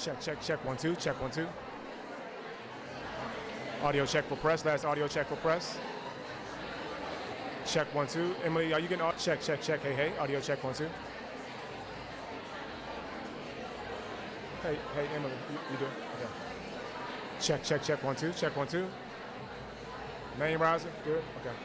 Check, 1 2, check 1 2. Audio check for press, last audio check for press. Check 1 2. Emily, are you getting check, hey, audio check 1 2. Hey, Emily, you do? Okay. Check 1 2, check 1 2. Main riser, good, okay.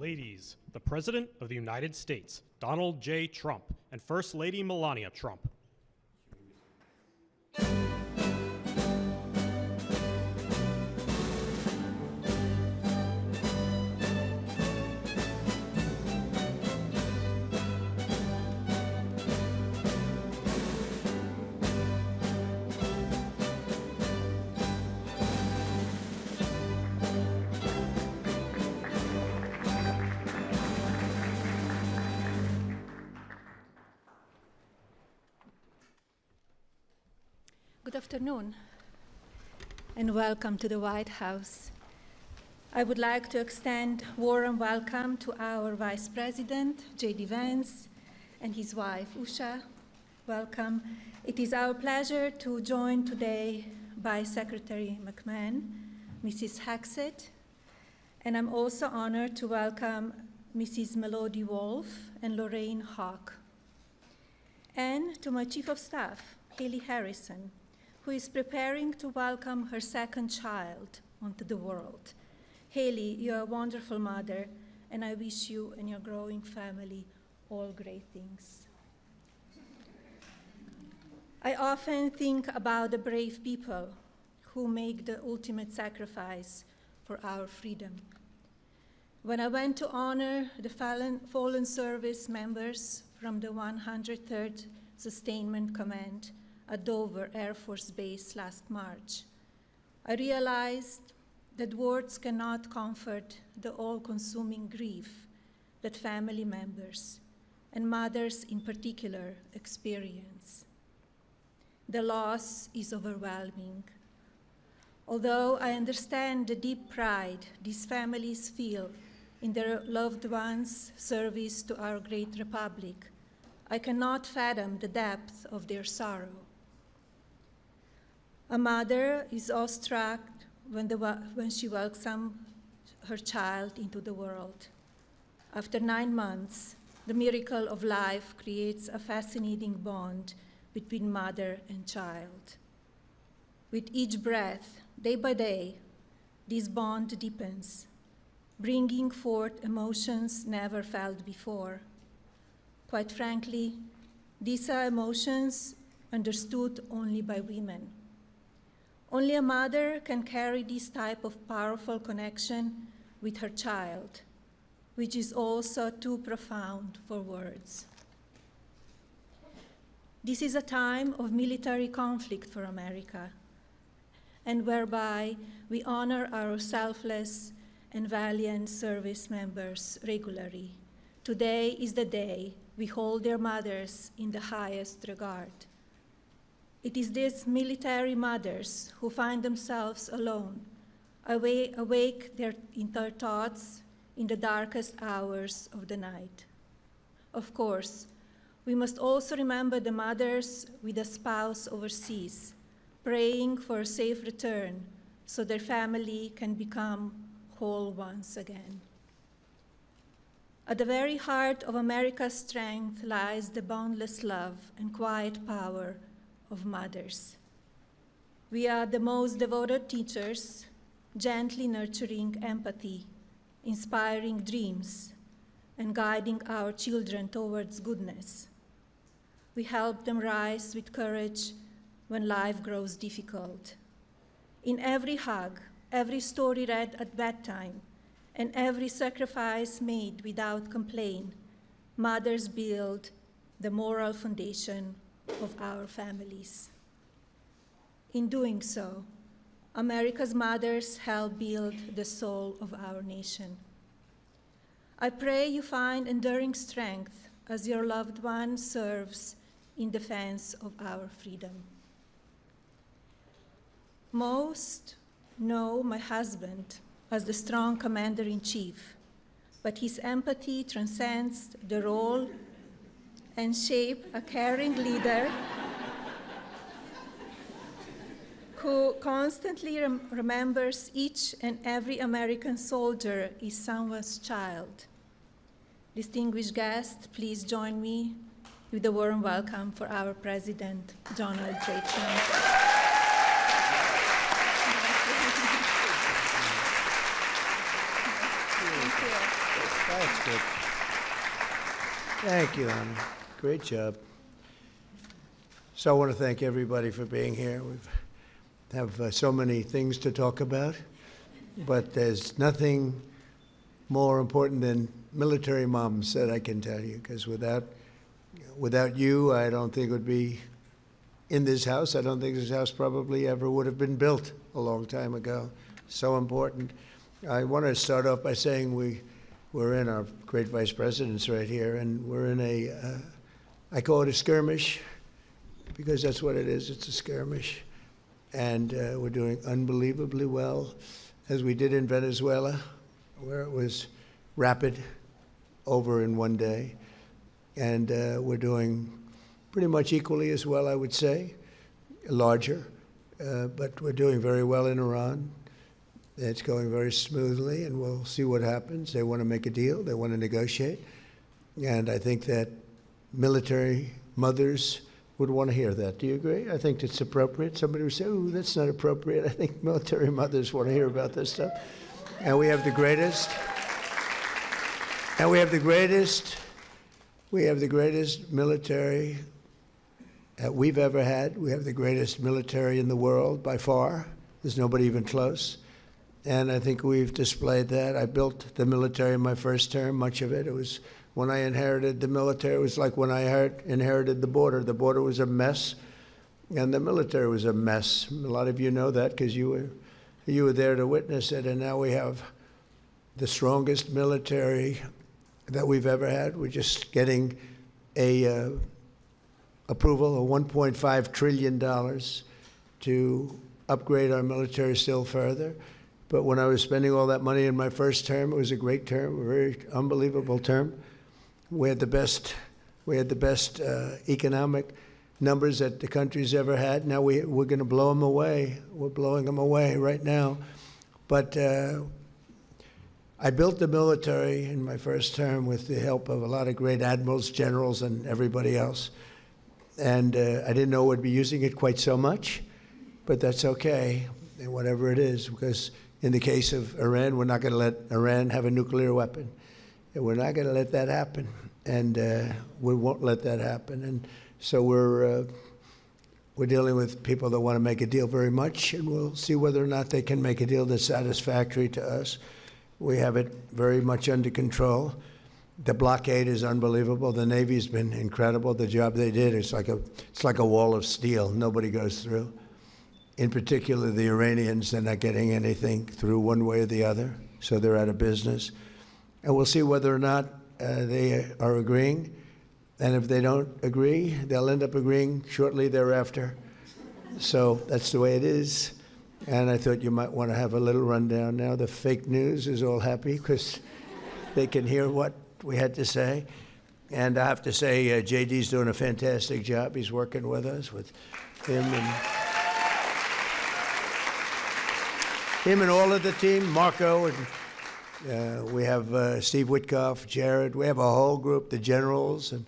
Ladies, the President of the United States, Donald J. Trump, and First Lady Melania Trump. Good afternoon, and welcome to the White House. I would like to extend a warm welcome to our Vice President, J.D. Vance, and his wife, Usha. Welcome. It is our pleasure to join today by Secretary McMahon, Mrs. Haxett, and I'm also honored to welcome Mrs. Melody Wolf and Lorraine Hawk, and to my Chief of Staff, Haley Harrison, who is preparing to welcome her second child onto the world. Haley, you're a wonderful mother, and I wish you and your growing family all great things. I often think about the brave people who make the ultimate sacrifice for our freedom. When I went to honor the fallen service members from the 103rd Sustainment Command at Dover Air Force Base last March, I realized that words cannot comfort the all-consuming grief that family members, and mothers in particular, experience. The loss is overwhelming. Although I understand the deep pride these families feel in their loved ones' service to our great republic, I cannot fathom the depth of their sorrow. A mother is awestruck when she welcomes her child into the world. After 9 months, the miracle of life creates a fascinating bond between mother and child. With each breath, day by day, this bond deepens, bringing forth emotions never felt before. Quite frankly, these are emotions understood only by women. Only a mother can carry this type of powerful connection with her child, which is also too profound for words. This is a time of military conflict for America, and whereby we honor our selfless and valiant service members regularly. Today is the day we hold their mothers in the highest regard. It is these military mothers who find themselves alone, awake in their thoughts in the darkest hours of the night. Of course, we must also remember the mothers with a spouse overseas, praying for a safe return so their family can become whole once again. At the very heart of America's strength lies the boundless love and quiet power of mothers. We are the most devoted teachers, gently nurturing empathy, inspiring dreams, and guiding our children towards goodness. We help them rise with courage when life grows difficult. In every hug, every story read at bedtime, and every sacrifice made without complaint, mothers build the moral foundation of our families. In doing so, America's mothers help build the soul of our nation. I pray you find enduring strength as your loved one serves in defense of our freedom. Most know my husband as the strong commander-in-chief, but his empathy transcends the role and shape a caring leader who constantly remembers each and every American soldier is someone's child. Distinguished guests, please join me with a warm welcome for our President, Donald J. Trump. Thank you. That's good. Thank you, Anna. Great job. So I want to thank everybody for being here. We have so many things to talk about, but there's nothing more important than military moms that I can tell you, because without you, I don't think it would be in this house. I don't think this house probably ever would have been built a long time ago. So important. I want to start off by saying we're in our great vice presidents right here, and we're in I call it a skirmish, because that's what it is. It's a skirmish. And we're doing unbelievably well, as we did in Venezuela, where it was rapid, over in one day. And we're doing pretty much equally as well, I would say, larger. But we're doing very well in Iran. It's going very smoothly, and we'll see what happens. They want to make a deal. They want to negotiate. And I think that military mothers would want to hear that. Do you agree? I think it's appropriate. Somebody would say, "Oh, that's not appropriate." I think military mothers want to hear about this stuff. And we have the greatest. And we have the greatest. We have the greatest military that we've ever had. We have the greatest military in the world by far. There's nobody even close. And I think we've displayed that. I built the military in my first term, much of it. It was when I inherited the military. It was like when I inherited the border. The border was a mess, and the military was a mess. A lot of you know that because you were there to witness it. And now we have the strongest military that we've ever had. We're just getting a approval of $1.5 trillion to upgrade our military still further. But when I was spending all that money in my first term, it was a great term, a very unbelievable term. We had the best economic numbers that the country's ever had. Now we're going to blow them away. We're blowing them away right now. But I built the military in my first term with the help of a lot of great admirals, generals, and everybody else. And I didn't know we'd be using it quite so much, but that's okay, and whatever it is, because in the case of Iran, we're not going to let Iran have a nuclear weapon. And we're not going to let that happen, and we won't let that happen. And so we're dealing with people that want to make a deal very much, and we'll see whether or not they can make a deal that's satisfactory to us. We have it very much under control. The blockade is unbelievable. The Navy's been incredible. The job they did, it's like a wall of steel. Nobody goes through. In particular, the Iranians, they're not getting anything through one way or the other, so they're out of business. And we'll see whether or not they are agreeing. And if they don't agree, they'll end up agreeing shortly thereafter. So that's the way it is. And I thought you might want to have a little rundown now. The fake news is all happy because they can hear what we had to say. And I have to say, JD's doing a fantastic job. He's working with us, with him and all of the team, Marco, and we have Steve Witkoff, Jared. We have a whole group, the generals, and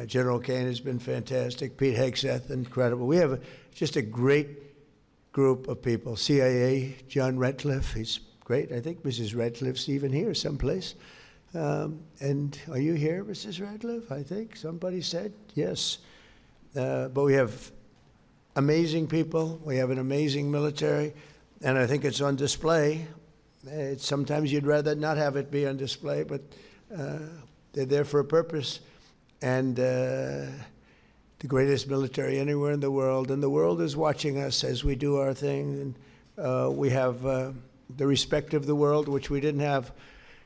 General Kane has been fantastic. Pete Hegseth, incredible. We have just a great group of people. CIA, John Ratcliffe, he's great. I think Mrs. Ratcliffe's even here someplace. And are you here, Mrs. Ratcliffe? I think somebody said yes. But we have amazing people. We have an amazing military. And I think it's on display. Sometimes you'd rather not have it be on display, but they're there for a purpose. And the greatest military anywhere in the world. And the world is watching us as we do our thing. And we have the respect of the world, which we didn't have.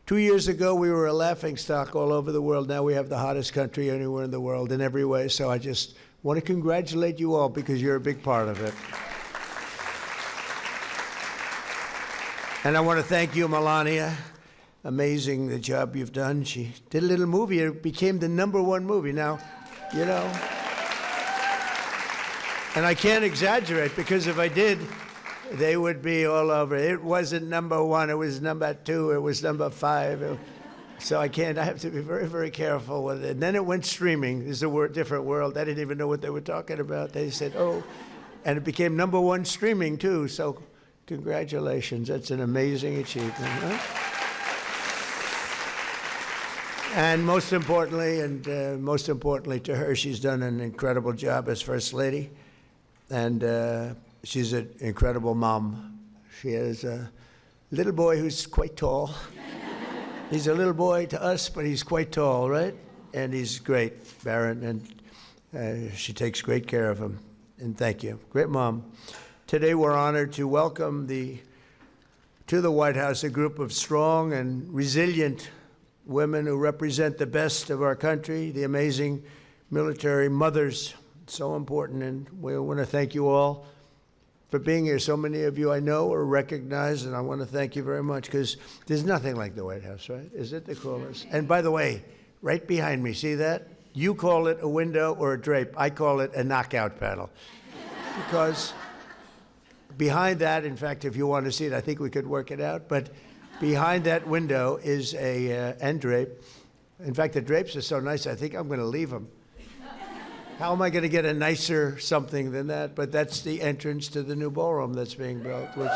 2 years ago, we were a laughingstock all over the world. Now we have the hottest country anywhere in the world in every way. So I just want to congratulate you all because you're a big part of it. And I want to thank you, Melania. Amazing the job you've done. She did a little movie. It became the #1 movie. Now, you know. And I can't exaggerate because if I did, they would be all over. It wasn't #1. It was #2. It was #5. So I have to be very, very careful with it. And then it went streaming. This is a different world. I didn't even know what they were talking about. They said, oh. And it became #1 streaming, too. So congratulations. That's an amazing achievement. Huh? And most importantly to her, she's done an incredible job as First Lady. And she's an incredible mom. She has a little boy who's quite tall. He's a little boy to us, but he's quite tall, right? And he's great, Barron, and she takes great care of him. And thank you. Great mom. Today we're honored to welcome to the White House a group of strong and resilient women who represent the best of our country, the amazing military mothers. So important, and we want to thank you all for being here. So many of you I know are recognized, and I want to thank you very much, because there's nothing like the White House, right? Is it the coolest? And by the way, right behind me, see that? You call it a window or a drape. I call it a knockout panel. Because behind that, in fact, if you want to see it, I think we could work it out, but behind that window is a end drape. In fact, the drapes are so nice, I think I'm going to leave them. How am I going to get a nicer something than that? But that's the entrance to the new ballroom that's being built, which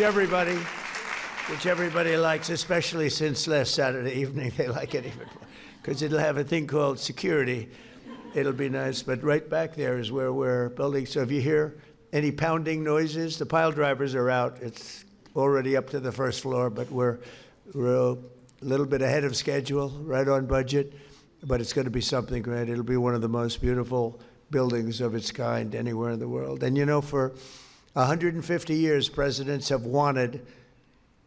everybody likes, especially since last Saturday evening. They like it even more, because it'll have a thing called security. It'll be nice. But right back there is where we're building. So if you hear any pounding noises, the pile drivers are out. It's already up to the first floor, but we're a little bit ahead of schedule, right on budget. But it's going to be something great. It'll be one of the most beautiful buildings of its kind anywhere in the world. And you know, for 150 years, presidents have wanted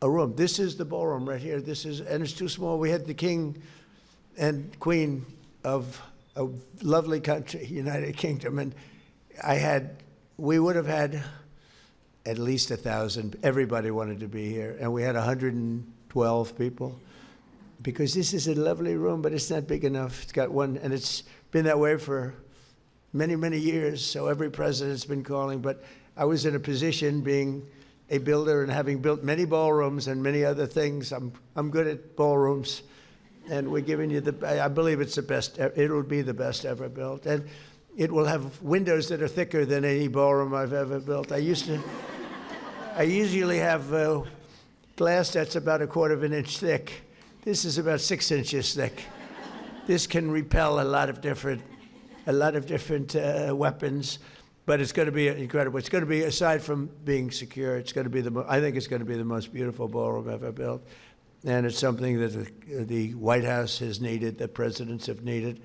a room. This is the ballroom right here. And it's too small. We had the king and queen of a lovely country, United Kingdom, and we would have had at least 1,000. Everybody wanted to be here, and we had 112 people. Because this is a lovely room, but it's not big enough. It's got one, and it's been that way for many, many years, so every president's been calling. But I was in a position, being a builder and having built many ballrooms and many other things. I'm good at ballrooms, and we're giving you I believe it's the best. It'll be the best ever built, and it will have windows that are thicker than any ballroom I've ever built. I usually have glass that's about 1/4 of an inch thick. This is about 6 inches thick. This can repel a lot of different weapons, but it's going to be incredible. It's going to be, aside from being secure, it's going to be I think it's going to be the most beautiful ballroom ever built, and it's something that the White House has needed, the presidents have needed,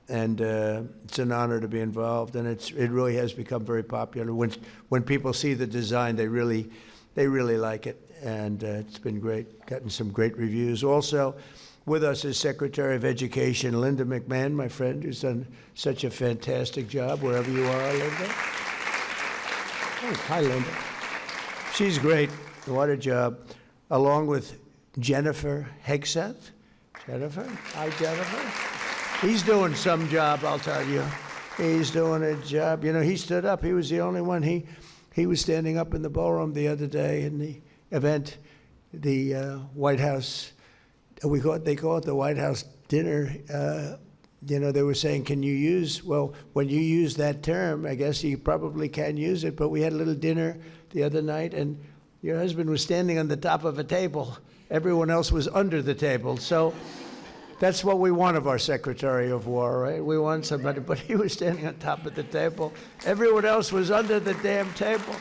and it's an honor to be involved. And it really has become very popular. When people see the design, they really like it. And it's been great, gotten some great reviews. Also with us is Secretary of Education Linda McMahon, my friend, who's done such a fantastic job wherever you are, Linda. Oh, hi, Linda. She's great. What a job. Along with Jennifer Hegseth. Jennifer? Hi, Jennifer. He's doing some job, I'll tell you. He's doing a job. You know, he stood up. He was the only one. He was standing up in the ballroom the other day in the event, the White House, they call it the White House dinner. You know, they were saying, when you use that term, I guess you probably can use it, but we had a little dinner the other night, and your husband was standing on the top of a table. Everyone else was under the table. So that's what we want of our Secretary of War, right? We want somebody, but he was standing on top of the table. Everyone else was under the damn table.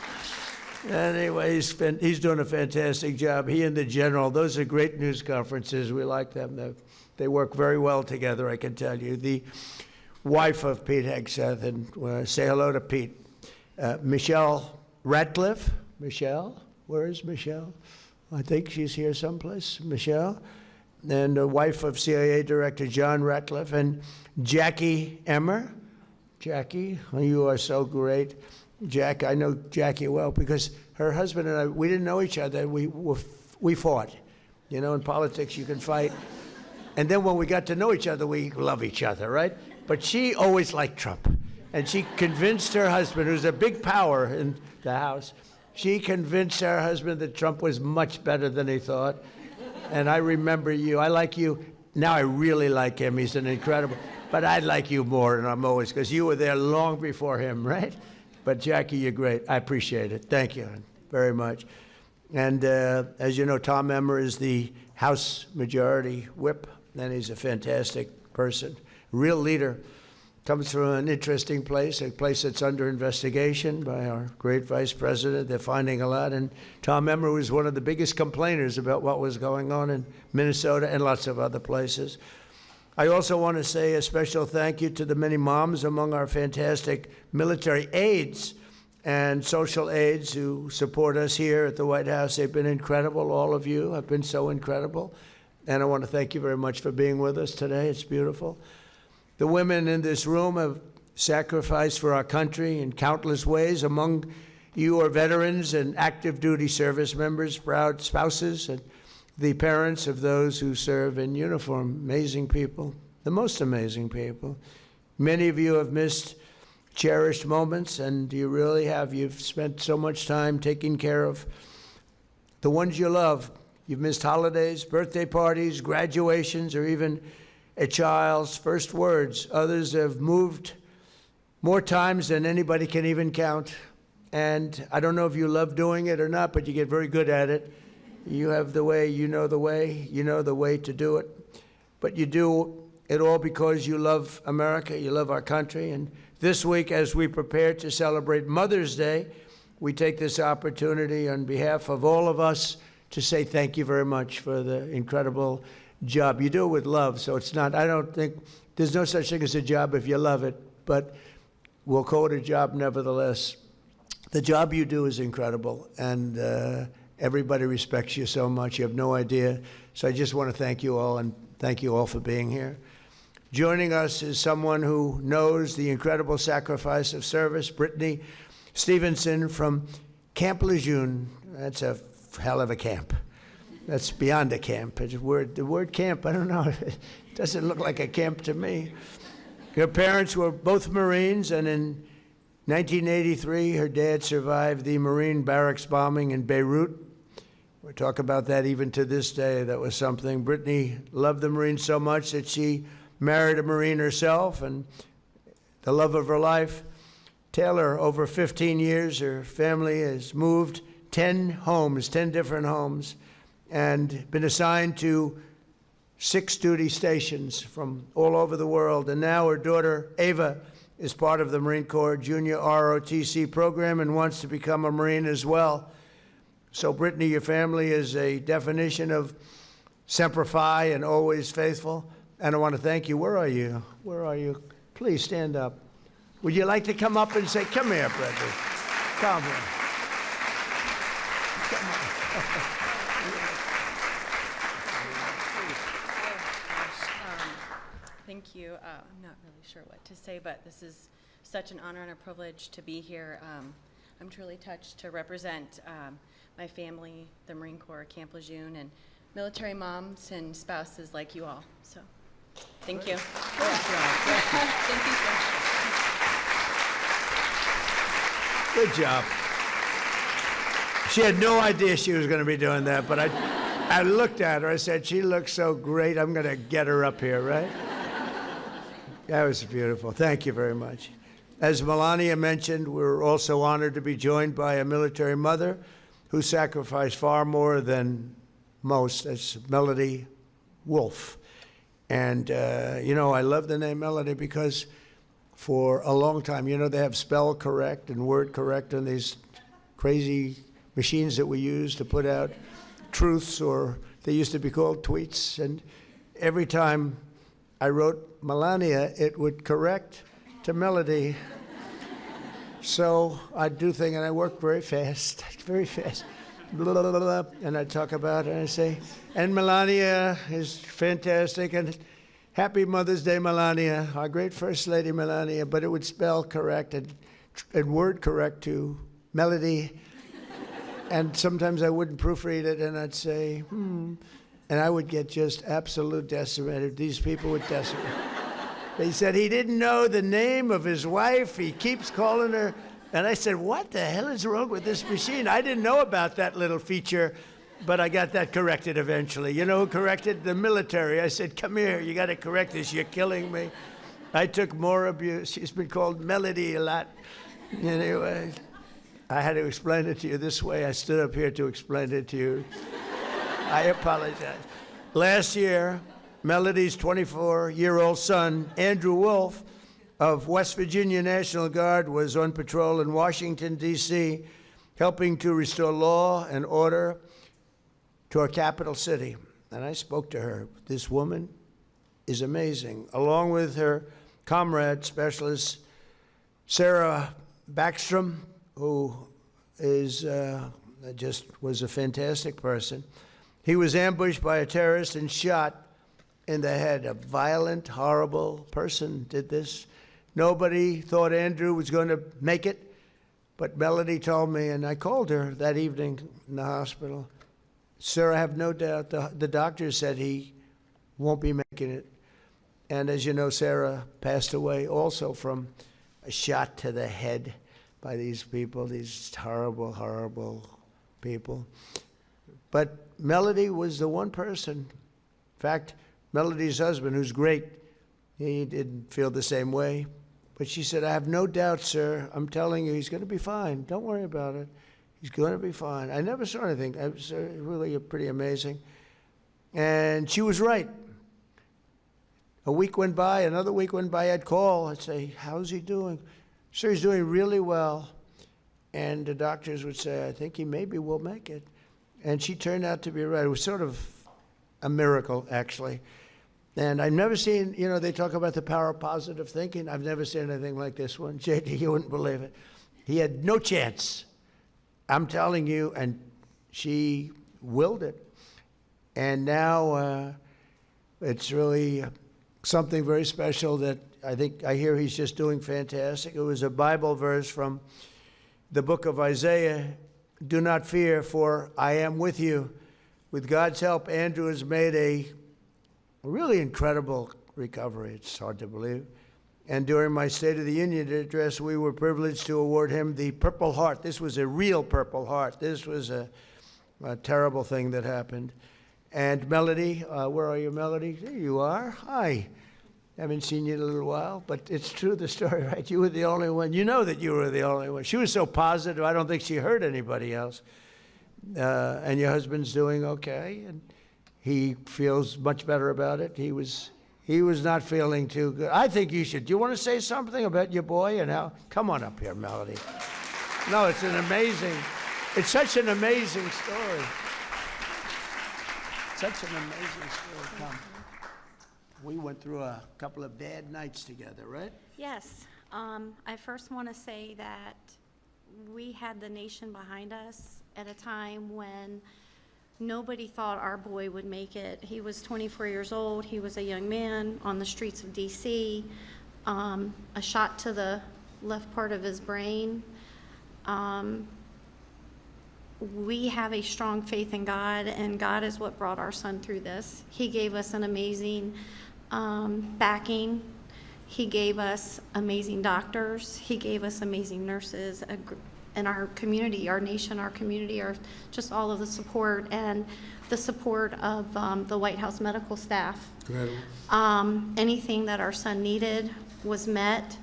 Anyway, he's doing a fantastic job. He and the general, those are great news conferences. We like them. They work very well together, I can tell you. The wife of Pete Hegseth, and say hello to Pete. Michelle Ratcliffe. Michelle? Where is Michelle? I think she's here someplace. Michelle. And the wife of CIA Director John Ratcliffe. And Jackie Emmer. Jackie, you are so great. Jack, I know Jackie well because her husband and I, we didn't know each other. We fought. You know, in politics you can fight. And then when we got to know each other, we love each other, right? But she always liked Trump. And she convinced her husband, who's a big power in the House, she convinced her husband that Trump was much better than he thought. And I remember you. I like you. Now I really like him. He's an incredible. But I like you more, and I'm always, because you were there long before him, right? But Jackie, you're great. I appreciate it. Thank you very much. And as you know, Tom Emmer is the House Majority Whip, and he's a fantastic person, real leader. Comes from an interesting place, a place that's under investigation by our great vice president. They're finding a lot. And Tom Emmer was one of the biggest complainers about what was going on in Minnesota and lots of other places. I also want to say a special thank you to the many moms among our fantastic military aides and social aides who support us here at the White House. They've been incredible. All of you have been so incredible. And I want to thank you very much for being with us today. It's beautiful. The women in this room have sacrificed for our country in countless ways. Among you are veterans and active duty service members, proud spouses, and the parents of those who serve in uniform. Amazing people, the most amazing people. Many of you have missed cherished moments, and you really have. You've spent so much time taking care of the ones you love. You've missed holidays, birthday parties, graduations, or even a child's first words. Others have moved more times than anybody can even count. And I don't know if you love doing it or not, but you get very good at it. You have the way, you know the way to do it. But you do it all because you love America, you love our country. And this week, as we prepare to celebrate Mother's Day, we take this opportunity on behalf of all of us to say thank you very much for the incredible job. You do it with love, so it's not, I don't think, there's no such thing as a job if you love it, but we'll call it a job nevertheless. The job you do is incredible, and everybody respects you so much. You have no idea. So I just want to thank you all, and thank you all for being here. Joining us is someone who knows the incredible sacrifice of service, Brittany Stevenson from Camp Lejeune. That's a hell of a camp. That's beyond a camp. It's the word camp, I don't know. It doesn't look like a camp to me. Her parents were both Marines, and in 1983, her dad survived the Marine barracks bombing in Beirut. We talk about that even to this day. That was something. Brittany loved the Marines so much that she married a Marine herself, and the love of her life. Taylor, over 15 years, her family has moved 10 homes, 10 different homes, and been assigned to 6 duty stations from all over the world. And now her daughter, Ava, is part of the Marine Corps Junior ROTC program and wants to become a Marine as well. So, Brittany, your family is a definition of Semper Fi and always faithful. And I want to thank you. Where are you? Where are you? Please stand up. Would you like to come up and say, come here, Brittany. Come here. Come on. Thank you. I'm not really sure what to say, but this is such an honor and a privilege to be here. I'm truly touched to represent my family, the Marine Corps, Camp Lejeune, and military moms and spouses like you all. So, thank you. Thank you so much. Good job. She had no idea she was going to be doing that, but I looked at her. I said, she looks so great. I'm going to get her up here, right? That was beautiful. Thank you very much. As Melania mentioned, we're also honored to be joined by a military mother who sacrificed far more than most. That's Melody Wolf. And, you know, I love the name Melody because for a long time, you know, they have spell correct and word correct on these crazy machines that we use to put out truths, or they used to be called tweets. And every time I wrote Melania, it would correct to Melody. So I do things, and I work very fast, very fast. Blah, blah, blah, blah, and I talk about it, and I say, and Melania is fantastic, and happy Mother's Day, Melania, our great First Lady, Melania, but it would spell correct and word correct to Melody. And sometimes I wouldn't proofread it, and I'd say, and I would get just absolute decimated. These people would decimate. They said he didn't know the name of his wife. He keeps calling her. And I said, what the hell is wrong with this machine? I didn't know about that little feature, but I got that corrected eventually. You know who corrected? The military. I said, come here, you got to correct this. You're killing me. I took more abuse. She's been called Melody a lot. Anyway, I had to explain it to you this way. I stood up here to explain it to you. I apologize. Last year, Melody's 24-year-old son, Andrew Wolf, of West Virginia National Guard, was on patrol in Washington, D.C., helping to restore law and order to our capital city. And I spoke to her. This woman is amazing, along with her comrade specialist, Sarah Backstrom, who is just was a fantastic person. He was ambushed by a terrorist and shot in the head. A violent, horrible person did this. Nobody thought Andrew was going to make it, but Melody told me, and I called her that evening in the hospital. Sir, I have no doubt the doctor said he won't be making it. And as you know, Sarah passed away also from a shot to the head by these people, these horrible, horrible people. But Melody was the one person. In fact, Melody's husband, who's great, he didn't feel the same way. But she said, I have no doubt, sir. I'm telling you, he's going to be fine. Don't worry about it. He's going to be fine. I never saw anything. It was really pretty amazing. And she was right. A week went by, another week went by, I'd call. I'd say, how's he doing? Sir, he's doing really well. And the doctors would say, I think he maybe will make it. And she turned out to be right. It was sort of a miracle, actually. And I've never seen, you know, they talk about the power of positive thinking. I've never seen anything like this one. JD, you wouldn't believe it. He had no chance. I'm telling you, and she willed it. And now it's really something very special that I hear he's just doing fantastic. It was a Bible verse from the book of Isaiah. Do not fear, for I am with you. With God's help, Andrew has made a really incredible recovery. It's hard to believe. And during my State of the Union address, we were privileged to award him the Purple Heart. This was a real Purple Heart. This was a terrible thing that happened. And Melody, where are you, Melody? There you are. Hi. Haven't seen you in a little while, but it's true, the story, right? You were the only one. You know that you were the only one. She was so positive, I don't think she hurt anybody else. And your husband's doing okay, and he feels much better about it. He was not feeling too good. I think you should. Do you want to say something about your boy and how? Come on up here, Melody. No, it's such an amazing story. Such an amazing story. Come. We went through a couple of bad nights together, right? Yes. I first want to say that we had the nation behind us at a time when nobody thought our boy would make it. He was 24 years old. He was a young man on the streets of D.C. A shot to the left part of his brain. We have a strong faith in God, and God is what brought our son through this. He gave us an amazing backing. He gave us amazing doctors. He gave us amazing nurses. And our community, our nation, our community, are just all of the support and the support of the White House medical staff. Anything that our son needed was met.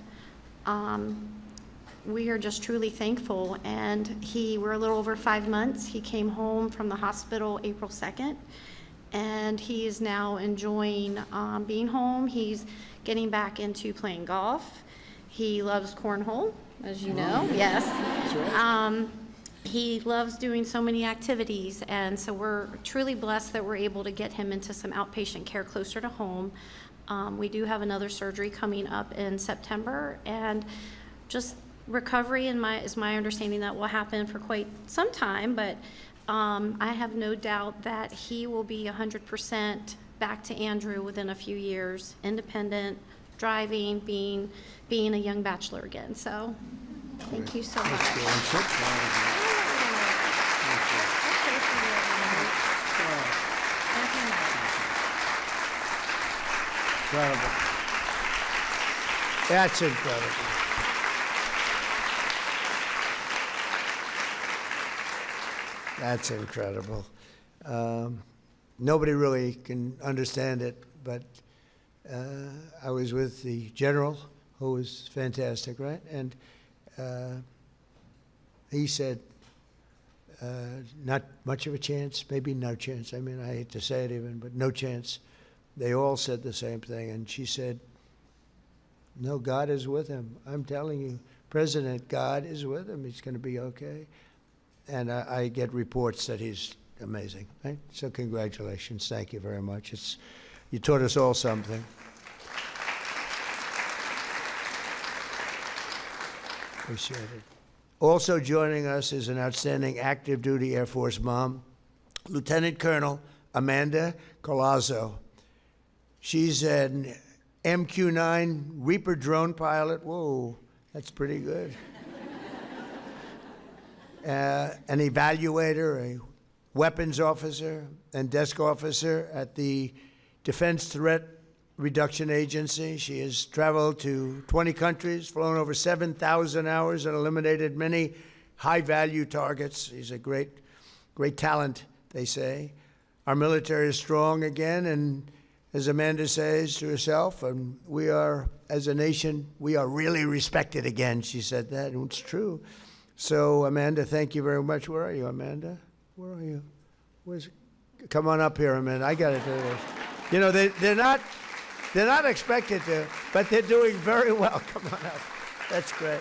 We are just truly thankful. And we're a little over 5 months. He came home from the hospital April 2nd. And he is now enjoying being home. He's getting back into playing golf. He loves cornhole, as you know. Yes. That's right. He loves doing so many activities, and so we're truly blessed that we're able to get him into some outpatient care closer to home. We do have another surgery coming up in September, and just recovery is my understanding that will happen for quite some time, but I have no doubt that he will be 100% back to Andrew within a few years, independent, driving, being a young bachelor again. So thank you so much. I'm so proud of you. Incredible. That's incredible. That's incredible. Nobody really can understand it, but I was with the general, who was fantastic, right? And he said, not much of a chance, maybe no chance. I mean, I hate to say it even, but no chance. They all said the same thing. And she said, no, God is with him. I'm telling you, President, God is with him. He's going to be okay. And I get reports that he's amazing. Right? So congratulations. Thank you very much. You taught us all something. Appreciate it. Also joining us is an outstanding active duty Air Force mom, Lieutenant Colonel Amanda Colazzo. She's an MQ-9 Reaper drone pilot. Whoa, that's pretty good. An evaluator, a weapons officer, and desk officer at the Defense Threat Reduction Agency. She has traveled to 20 countries, flown over 7,000 hours, and eliminated many high-value targets. She's a great talent, they say. Our military is strong again, and as Amanda says to herself, and we are, as a nation, we are really respected again. She said that, and it's true. So, Amanda, thank you very much. Where are you, Amanda? Where are you? Come on up here, Amanda. I got to do this. You know, they're not expected to, but they're doing very well. Come on up. That's great.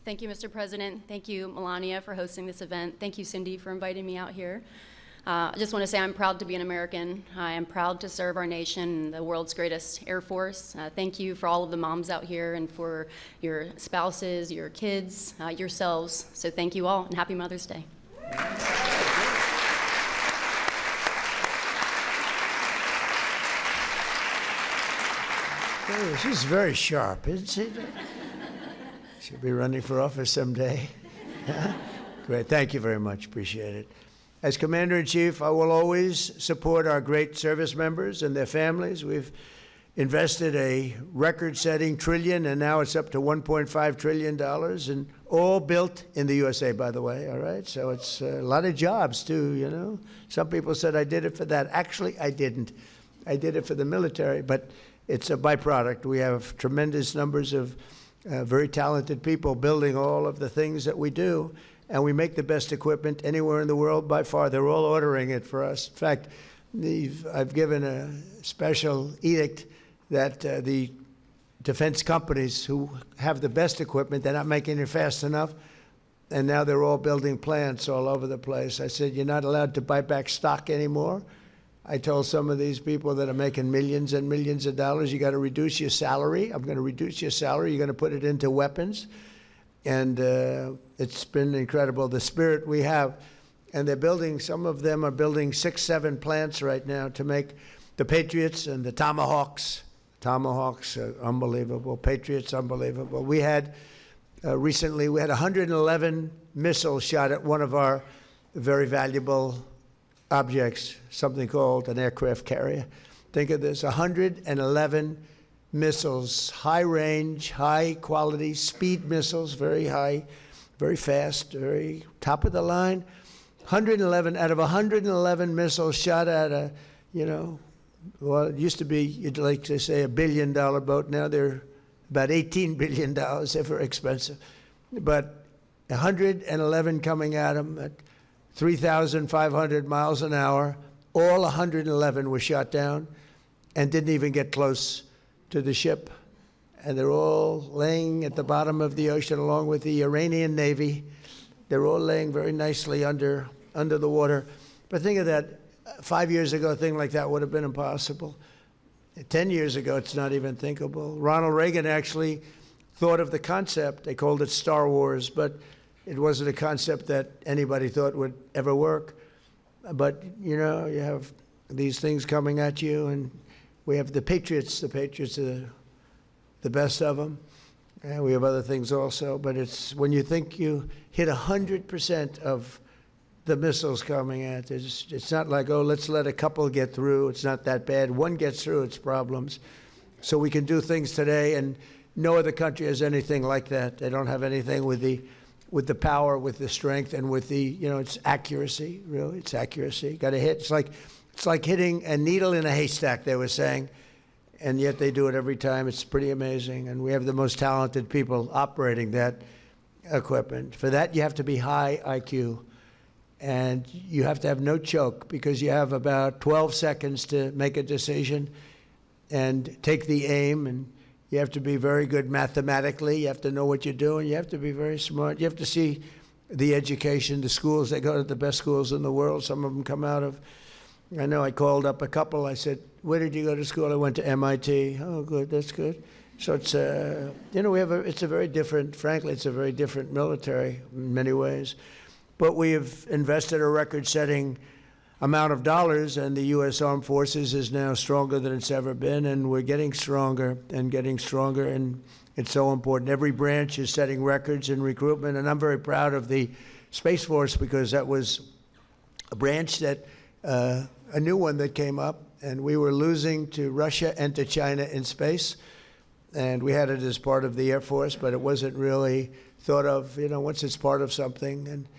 Thank you, Mr. President. Thank you, Melania, for hosting this event. Thank you, Cindy, for inviting me out here. I just want to say I'm proud to be an American. I am proud to serve our nation, the world's greatest Air Force. Thank you for all of the moms out here and for your spouses, your kids, yourselves. So thank you all, and happy Mother's Day. Hey, she's very sharp, isn't she? She'll be running for office someday. Great. Thank you very much. Appreciate it. As Commander-in-Chief, I will always support our great service members and their families. We've invested a record-setting trillion, and now it's up to $1.5 trillion, and all built in the USA, by the way, all right? So it's a lot of jobs, too, you know? Some people said I did it for that. Actually, I didn't. I did it for the military, but it's a byproduct. We have tremendous numbers of very talented people building all of the things that we do, and we make the best equipment anywhere in the world by far. They're all ordering it for us. In fact, I've given a special edict that the defense companies who have the best equipment, they're not making it fast enough, and now they're all building plants all over the place. I said, you're not allowed to buy back stock anymore. I told some of these people that are making millions and millions of dollars, you got to reduce your salary. I'm going to reduce your salary. You're going to put it into weapons. And it's been incredible, the spirit we have. And they're building, some of them are building 6, 7 plants right now to make the Patriots and the Tomahawks. Tomahawks are unbelievable. Patriots, unbelievable. We had, recently, we had 111 missiles shot at one of our very valuable objects, something called an aircraft carrier. Think of this, 111 missiles, high range, high quality, speed missiles, very high, very fast, very top of the line. 111 out of 111 missiles shot at a, you know, well, it used to be, you'd like to say, $1 billion boat. Now they're about $18 billion. They're very expensive. But 111 coming at them at 3,500 miles an hour. All 111 were shot down and didn't even get close to the ship. And they're all laying at the bottom of the ocean along with the Iranian Navy. They're all laying very nicely under the water. But think of that. 5 years ago, a thing like that would have been impossible. 10 years ago, it's not even thinkable. Ronald Reagan actually thought of the concept. They called it Star Wars, but it wasn't a concept that anybody thought would ever work. But, you know, you have these things coming at you, and we have the Patriots. The Patriots are the best of them. And we have other things also. But it's when you think you hit 100% of the missiles coming at us, it's not like, oh, let's let a couple get through. It's not that bad. One gets through, it's problems. So we can do things today, and no other country has anything like that. They don't have anything with the power, with the strength, and with the, you know, it's accuracy, really. It's accuracy. Got to hit. It's like hitting a needle in a haystack, they were saying. and yet they do it every time. It's pretty amazing, and we have the most talented people operating that equipment. For that, you have to be high IQ, and you have to have no choke, because you have about 12 seconds to make a decision and take the aim, and you have to be very good mathematically. You have to know what you're doing. You have to be very smart. You have to see the education, the schools. They go to the best schools in the world. Some of them come out of, I know I called up a couple. I said, where did you go to school? I went to MIT. Oh, good, that's good. So it's, it's a very different, frankly, it's a very different military in many ways. But we have invested a record-setting amount of dollars, and the U.S. Armed Forces is now stronger than it's ever been, and we're getting stronger, and it's so important. Every branch is setting records in recruitment, and I'm very proud of the Space Force, because that was a branch that, a new one that came up, and we were losing to Russia and to China in space, and we had it as part of the Air Force, but it wasn't really thought of, once it's part of something. And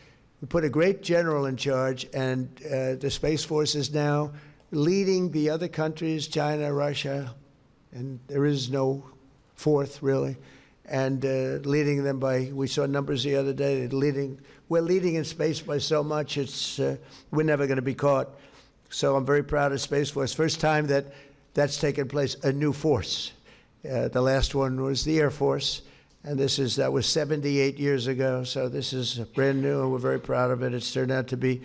we put a great general in charge, and the Space Force is now leading the other countries, China, Russia, and there is no fourth, really, and leading them by, we saw numbers the other day, we're leading in space by so much, we're never going to be caught. So I'm very proud of Space Force. First time that's taken place, a new force. The last one was the Air Force, and that was 78 years ago, so this is brand new, and we're very proud of it. It's turned out to be,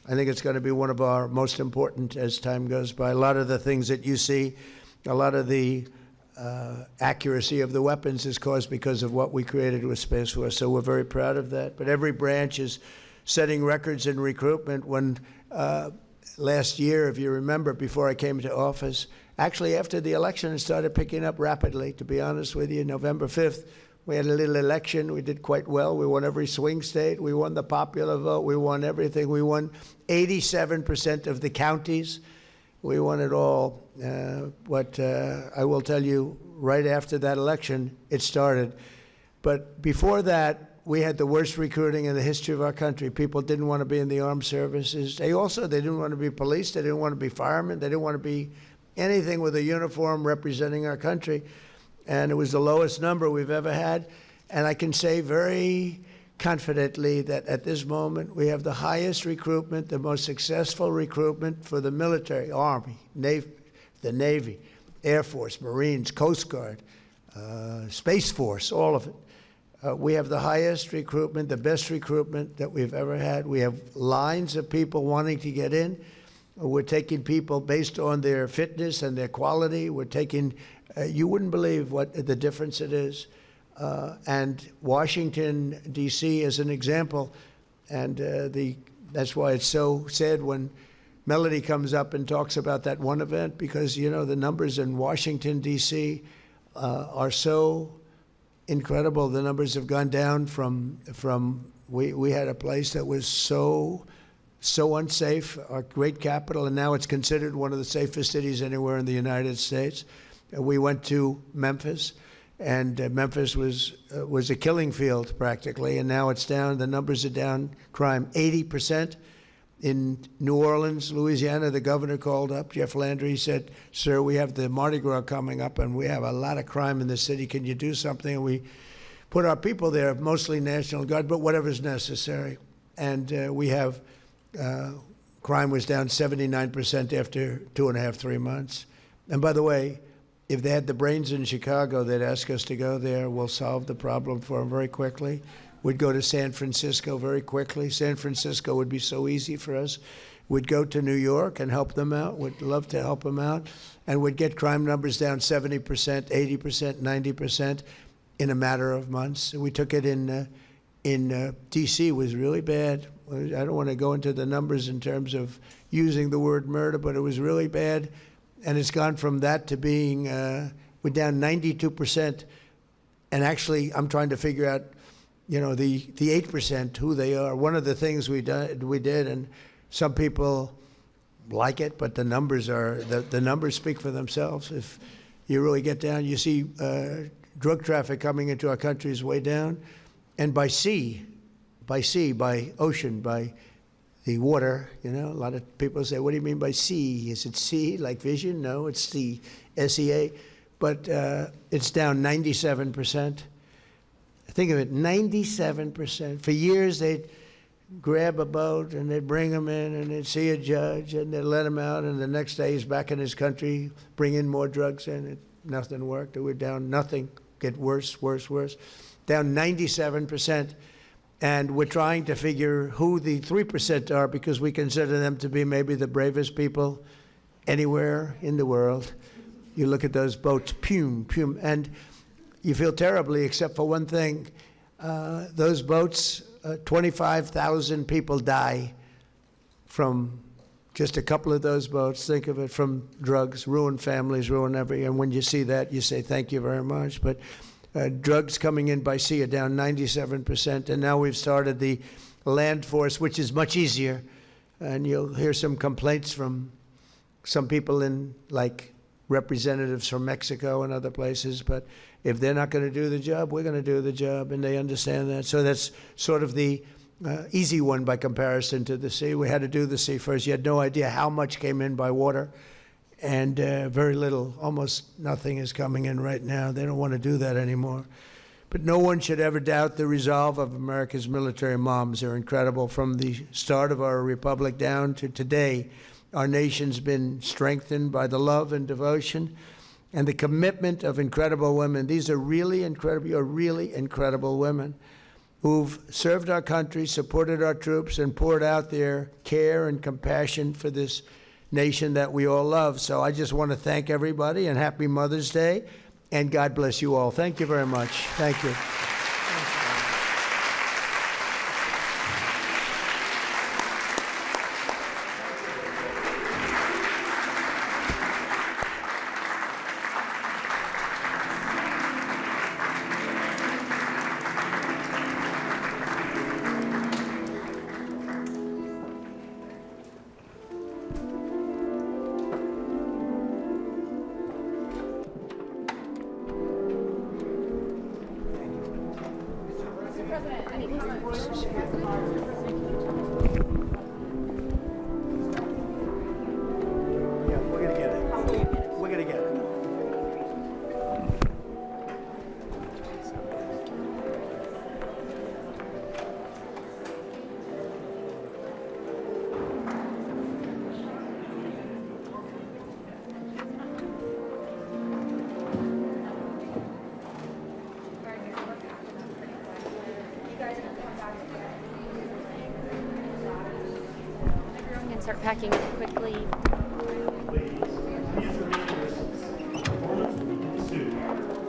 I think it's going to be one of our most important as time goes by. A lot of the things that you see, a lot of the accuracy of the weapons is caused because of what we created with Space Force, so we're very proud of that. But every branch is setting records in recruitment. When last year, if you remember, before I came to office, actually after the election, it started picking up rapidly, to be honest with you. November 5th, we had a little election. We did quite well. We won every swing state. We won the popular vote. We won everything. We won 87% of the counties. We won it all. But I will tell you, right after that election, it started. But before that, we had the worst recruiting in the history of our country. People didn't want to be in the armed services. They didn't want to be police. They didn't want to be firemen. They didn't want to be anything with a uniform representing our country. And it was the lowest number we've ever had. And I can say very confidently that at this moment, we have the highest recruitment, the most successful recruitment for the military, Army, Navy, the Navy, Air Force, Marines, Coast Guard, Space Force, all of it. We have the highest recruitment, the best recruitment that we've ever had. We have lines of people wanting to get in. We're taking people based on their fitness and their quality. We're taking, you wouldn't believe what the difference it is. And Washington, D.C. is an example. And that's why it's so sad when Melody comes up and talks about that one event, because, the numbers in Washington, D.C. Are so incredible. The numbers have gone down from we had a place that was so unsafe, our great capital, and now it's considered one of the safest cities anywhere in the United States. We went to Memphis, and Memphis was a killing field practically, and now it's down. The numbers are down. Crime 80%. In New Orleans, Louisiana, the governor called up, Jeff Landry, said, sir, we have the Mardi Gras coming up, and we have a lot of crime in the city. Can you do something? And we put our people there, mostly National Guard, but whatever's necessary. And we have, crime was down 79% after 2.5, 3 months. And by the way, if they had the brains in Chicago, they'd ask us to go there. We'll solve the problem for them very quickly. We'd go to San Francisco very quickly. San Francisco would be so easy for us. We'd go to New York and help them out. We'd love to help them out. And we'd get crime numbers down 70%, 80%, 90% in a matter of months. We took it in D.C. was really bad. I don't want to go into the numbers in terms of using the word murder, but it was really bad. And it's gone from that to being, we're down 92%. And actually, I'm trying to figure out, the 8%, who they are. One of the things we did, and some people like it, but the numbers the numbers speak for themselves. If you really get down, you see drug traffic coming into our country is way down, and by ocean, the water. You know, a lot of people say, what do you mean by sea? Is it sea, like vision? No, it's the SEA. But it's down 97%. Think of it, 97%. For years, they'd grab a boat and they'd bring him in and they'd see a judge and they'd let him out, and the next day he's back in his country, bring in more drugs in. Nothing worked. We're down nothing. Get worse, worse, worse. Down 97%. And we're trying to figure who the 3% are, because we consider them to be maybe the bravest people anywhere in the world. You look at those boats, pume, pume, and you feel terribly, except for one thing. Those boats, 25,000 people die from just a couple of those boats. Think of it, from drugs, ruin families, ruin everything. And when you see that, you say, thank you very much. But drugs coming in by sea are down 97%. And now we've started the land force, which is much easier. And you'll hear some complaints from some people in, like, representatives from Mexico and other places, but if they're not going to do the job, we're going to do the job, and they understand that. So that's sort of the easy one by comparison to the sea. We had to do the sea first. You had no idea how much came in by water, and very little, almost nothing is coming in right now. They don't want to do that anymore. But no one should ever doubt the resolve of America's military moms. They're incredible. From the start of our republic down to today, our nation's been strengthened by the love and devotion and the commitment of incredible women. These are really incredible women who've served our country, supported our troops, and poured out their care and compassion for this nation that we all love. So I just want to thank everybody, and happy Mother's Day, and God bless you all. Thank you very much. Thank you. Start packing up quickly. Please, use the meeting distance. Performance will be ensued.